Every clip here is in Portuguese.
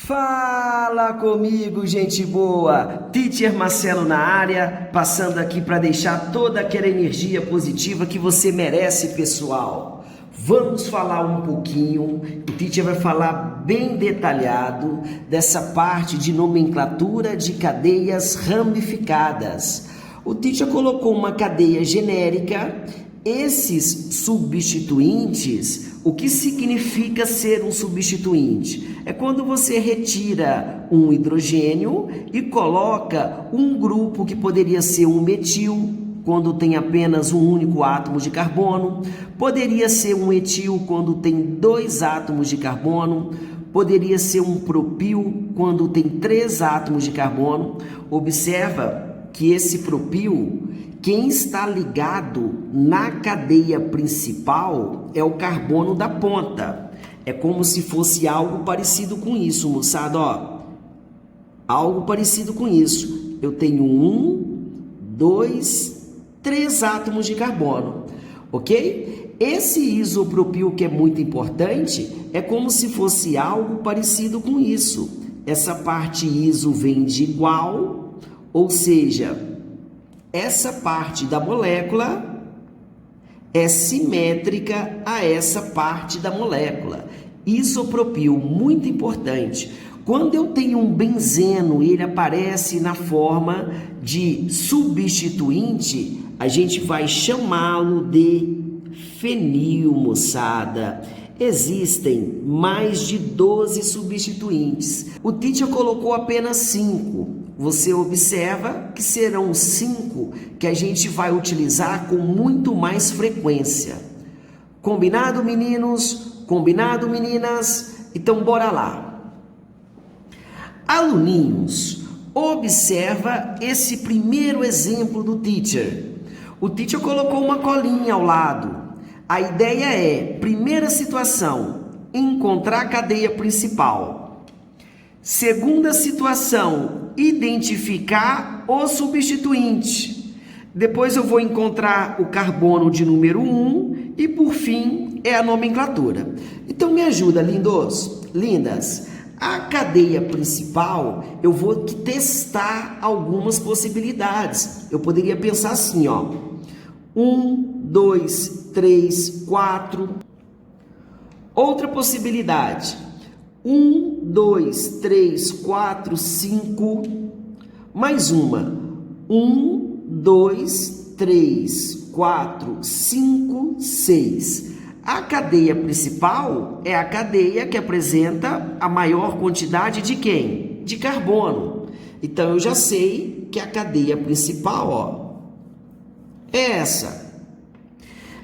Fala comigo, gente boa! Teacher Marcelo na área, passando aqui para deixar toda aquela energia positiva que você merece, pessoal. Vamos falar um pouquinho, o teacher vai falar bem detalhado dessa parte de nomenclatura de cadeias ramificadas. O teacher colocou uma cadeia genérica. Esses substituintes, o que significa ser um substituinte? É quando você retira um hidrogênio e coloca um grupo que poderia ser um metil, quando tem apenas um único átomo de carbono, poderia ser um etil quando tem 2 átomos de carbono, poderia ser um propil quando tem 3 átomos de carbono. Observa que esse propil, quem está ligado na cadeia principal é o carbono da ponta. É como se fosse algo parecido com isso, moçada, ó. Algo parecido com isso. Eu tenho 1, 2, 3 átomos de carbono, ok? Esse isopropil, que é muito importante, é como se fosse algo parecido com isso. Essa parte iso vem de igual, ou seja, essa parte da molécula é simétrica a essa parte da molécula. Isopropil, muito importante. Quando eu tenho um benzeno e ele aparece na forma de substituinte, a gente vai chamá-lo de fenil, moçada. Existem mais de 12 substituintes. O teacher colocou apenas 5. Você observa que serão 5 que a gente vai utilizar com muito mais frequência. Combinado, meninos? Combinado, meninas? Então, bora lá. Aluninhos, observa esse primeiro exemplo do teacher. O teacher colocou uma colinha ao lado. A ideia é, primeira situação, encontrar a cadeia principal. Segunda situação, identificar o substituinte. Depois eu vou encontrar o carbono de número 1 e, por fim, é a nomenclatura. Então, me ajuda, lindos, lindas. A cadeia principal, eu vou testar algumas possibilidades. Eu poderia pensar assim, ó. 1, 2, 3, 4. Outra possibilidade. 1, 2, 3, 4, 5. Mais uma. 1, 2, 3, 4, 5, 6. A cadeia principal é a cadeia que apresenta a maior quantidade de quem? De carbono. Então, eu já sei que a cadeia principal, ó, é essa.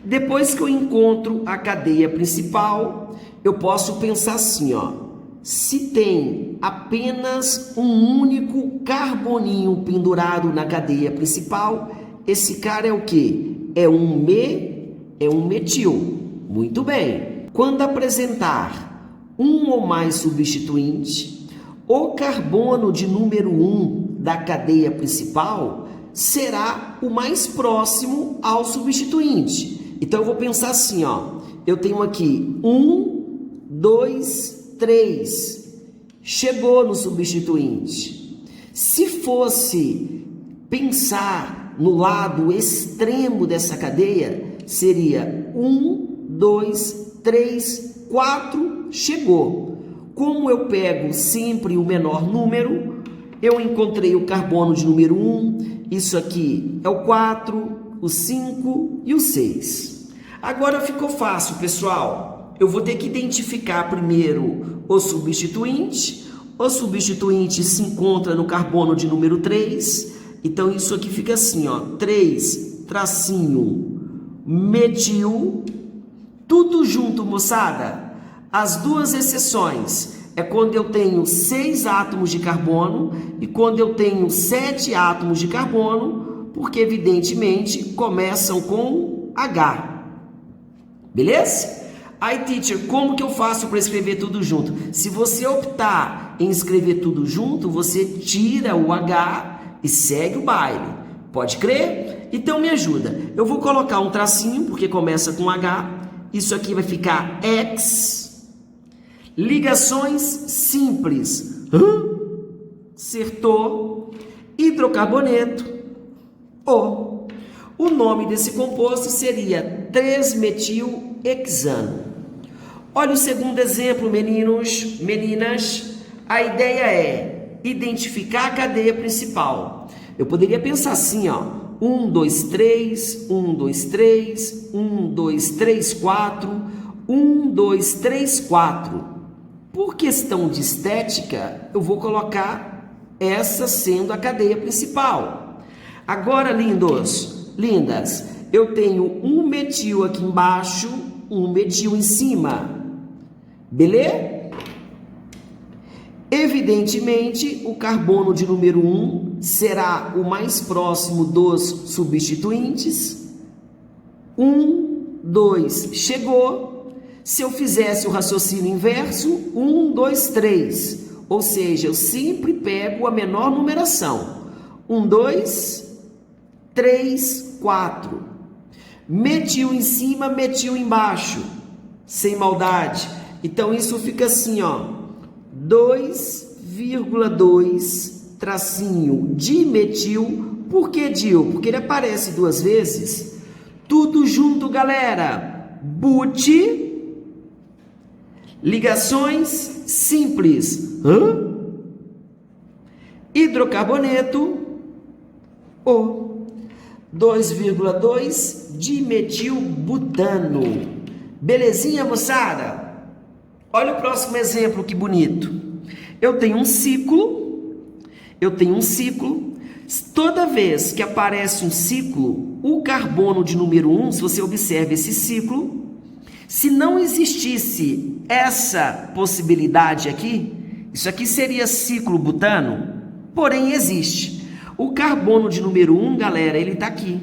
Depois que eu encontro a cadeia principal, eu posso pensar assim, ó. Se tem apenas um único carboninho pendurado na cadeia principal, esse cara é o quê? É um metil. Muito bem. Quando apresentar um ou mais substituintes, o carbono de número 1 da cadeia principal será o mais próximo ao substituinte. Então, eu vou pensar assim, ó. Eu tenho aqui 1, 2, 3. Chegou no substituinte. Se fosse pensar no lado extremo dessa cadeia, seria 1, 2, 3, 4, chegou. Como eu pego sempre o menor número, eu encontrei o carbono de número 1, isso aqui é o 4, o 5 e o 6. Agora ficou fácil, pessoal. Eu vou ter que identificar primeiro o substituinte. O substituinte se encontra no carbono de número 3. Então, isso aqui fica assim, ó, 3, tracinho, metil, tudo junto, moçada. As duas exceções é quando eu tenho 6 átomos de carbono e quando eu tenho 7 átomos de carbono, porque, evidentemente, começam com H. Beleza? Aí, teacher, como que eu faço para escrever tudo junto? Se você optar em escrever tudo junto, você tira o H e segue o baile. Pode crer? Então, me ajuda. Eu vou colocar um tracinho, porque começa com H. Isso aqui vai ficar X. Ligações simples. Acertou. Hidrocarboneto. O nome desse composto seria 3-metilhexano. Olha o segundo exemplo, meninos, meninas. A ideia é identificar a cadeia principal. Eu poderia pensar assim, ó. 1, 2, 3, 1, 2, 3, 1, 2, 3, 4, 1, 2, 3, 4. Por questão de estética, eu vou colocar essa sendo a cadeia principal. Agora, lindos, lindas, eu tenho um metil aqui embaixo, um metil em cima. Beleza? Evidentemente, o carbono de número 1 será o mais próximo dos substituintes. 1, 2, chegou. Se eu fizesse o raciocínio inverso, 1, 2, 3. Ou seja, eu sempre pego a menor numeração. 1, 2, 3, 4. Metil em cima, metil embaixo. Sem maldade. Então, isso fica assim, ó. 2,2 tracinho dimetil. Por que dil? Porque ele aparece duas vezes. Tudo junto, galera. But. Ligações simples. Hidrocarboneto. 2,2 dimetilbutano. Belezinha, moçada? Olha o próximo exemplo, que bonito. Eu tenho um ciclo. Toda vez que aparece um ciclo, o carbono de número 1, se você observa esse ciclo, se não existisse essa possibilidade aqui, isso aqui seria ciclo butano, porém existe. O carbono de número 1, galera, ele está aqui.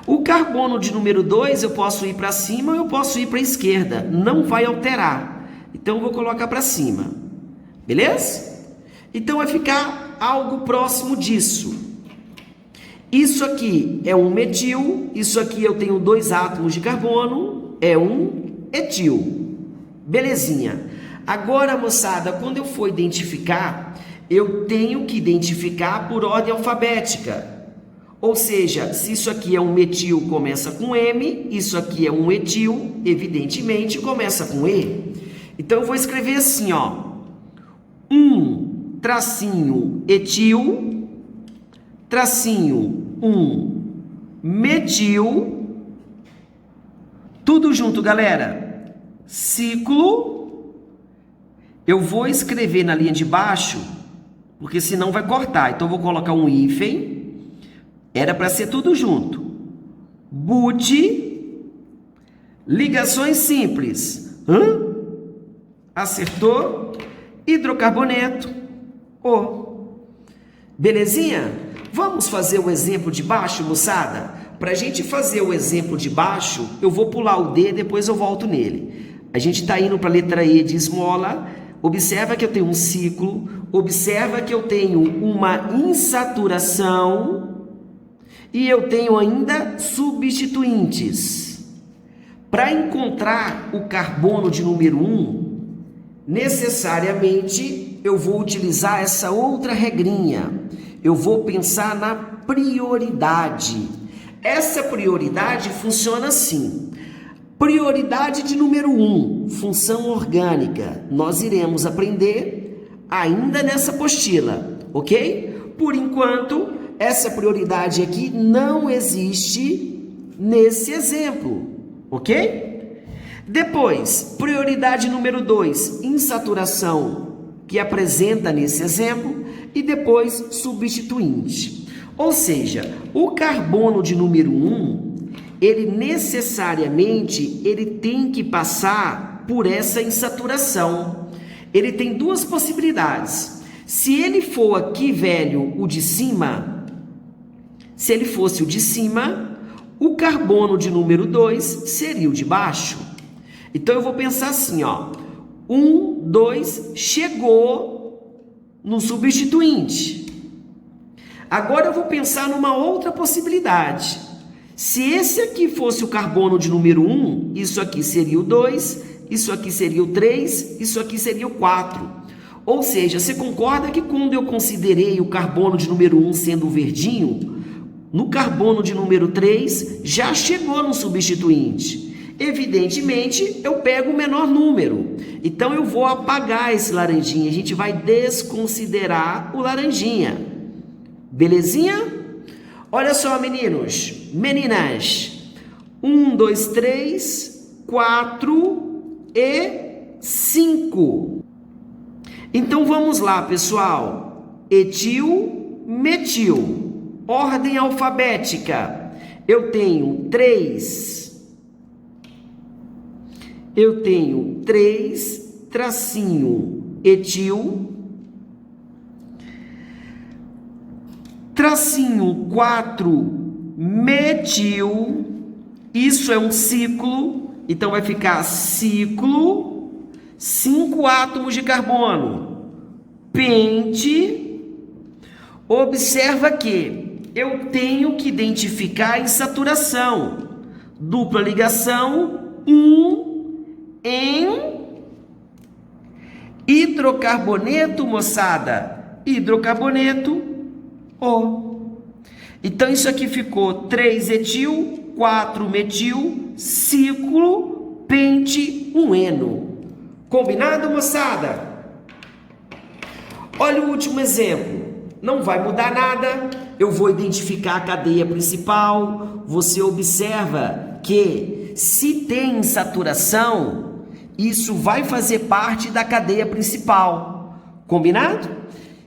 O carbono de número 2, eu posso ir para cima ou eu posso ir para a esquerda. Não vai alterar. Então, eu vou colocar para cima. Beleza? Então, vai ficar algo próximo disso. Isso aqui é um metil. Isso aqui eu tenho 2 átomos de carbono. É um etil. Belezinha. Agora, moçada, quando eu for identificar, eu tenho que identificar por ordem alfabética. Ou seja, se isso aqui é um metil, começa com M. Isso aqui é um etil, evidentemente, começa com E. Então, eu vou escrever assim, ó. 1 tracinho etil, tracinho 1 metil. Tudo junto, galera. Ciclo. Eu vou escrever na linha de baixo, porque senão vai cortar. Então, eu vou colocar um hífen. Era para ser tudo junto. But. Ligações simples. Acertou? Hidrocarboneto. Belezinha? Vamos fazer o exemplo de baixo, moçada? Para a gente fazer o exemplo de baixo, eu vou pular o D, depois eu volto nele. A gente está indo para a letra E de esmola. Observa que eu tenho um ciclo. Observa que eu tenho uma insaturação. E eu tenho ainda substituintes. Para encontrar o carbono de número 1, necessariamente eu vou utilizar essa outra regrinha. Eu vou pensar na prioridade. Essa prioridade funciona assim. Prioridade de número 1, função orgânica. Nós iremos aprender ainda nessa apostila, ok? Por enquanto, essa prioridade aqui não existe nesse exemplo, ok? Depois, prioridade número 2, insaturação, que apresenta nesse exemplo, e depois substituinte. Ou seja, o carbono de número 1, ele necessariamente tem que passar por essa insaturação. Ele tem duas possibilidades. Se ele for aqui, velho, o de cima, se ele fosse o de cima, o carbono de número 2 seria o de baixo. Então, eu vou pensar assim, ó. 1, 2, chegou no substituinte. Agora, eu vou pensar numa outra possibilidade. Se esse aqui fosse o carbono de número 1, isso aqui seria o 2, isso aqui seria o 3, isso aqui seria o 4. Ou seja, você concorda que quando eu considerei o carbono de número 1 sendo o verdinho, no carbono de número 3 já chegou no substituinte. Evidentemente, eu pego o menor número. Então, eu vou apagar esse laranjinha. A gente vai desconsiderar o laranjinha. Belezinha? Olha só, meninos, meninas. 1, 2, 3, 4 e 5. Então, vamos lá, pessoal. Etil, metil. Ordem alfabética. Eu tenho 3. Eu tenho 3, tracinho, etil. Tracinho 4, metil. Isso é um ciclo. Então, vai ficar ciclo, 5 átomos de carbono. Pente. Observa que eu tenho que identificar a insaturação. Dupla ligação, 1 em hidrocarboneto, moçada. Hidrocarboneto, O. Então, isso aqui ficou 3 etil, 4 metil, ciclo, pente, 1 eno. Combinado, moçada? Olha o último exemplo. Não vai mudar nada. Eu vou identificar a cadeia principal. Você observa que se tem insaturação, isso vai fazer parte da cadeia principal. Combinado?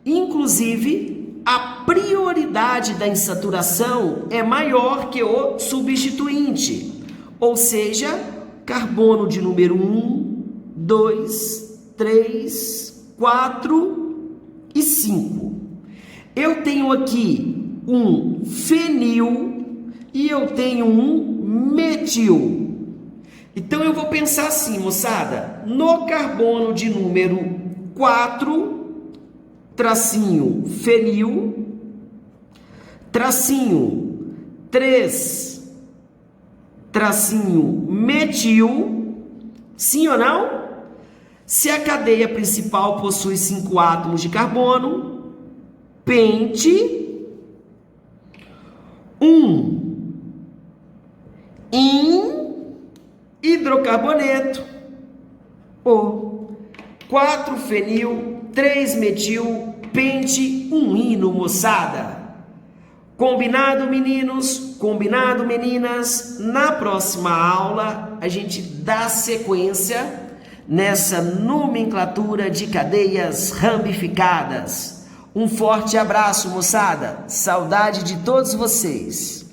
Inclusive, a prioridade da insaturação é maior que o substituinte. Ou seja, carbono de número 1, 2, 3, 4 e 5. Eu tenho aqui um fenil e eu tenho um metil. Então, eu vou pensar assim, moçada. No carbono de número 4, tracinho fenil, tracinho 3, tracinho metil. Sim ou não? Se a cadeia principal possui 5 átomos de carbono, pente, 1 em hidrocarboneto, O. 4 fenil, 3 metil, pente, 1 ino, moçada. Combinado, meninos? Combinado, meninas? Na próxima aula, a gente dá sequência nessa nomenclatura de cadeias ramificadas. Um forte abraço, moçada. Saudade de todos vocês.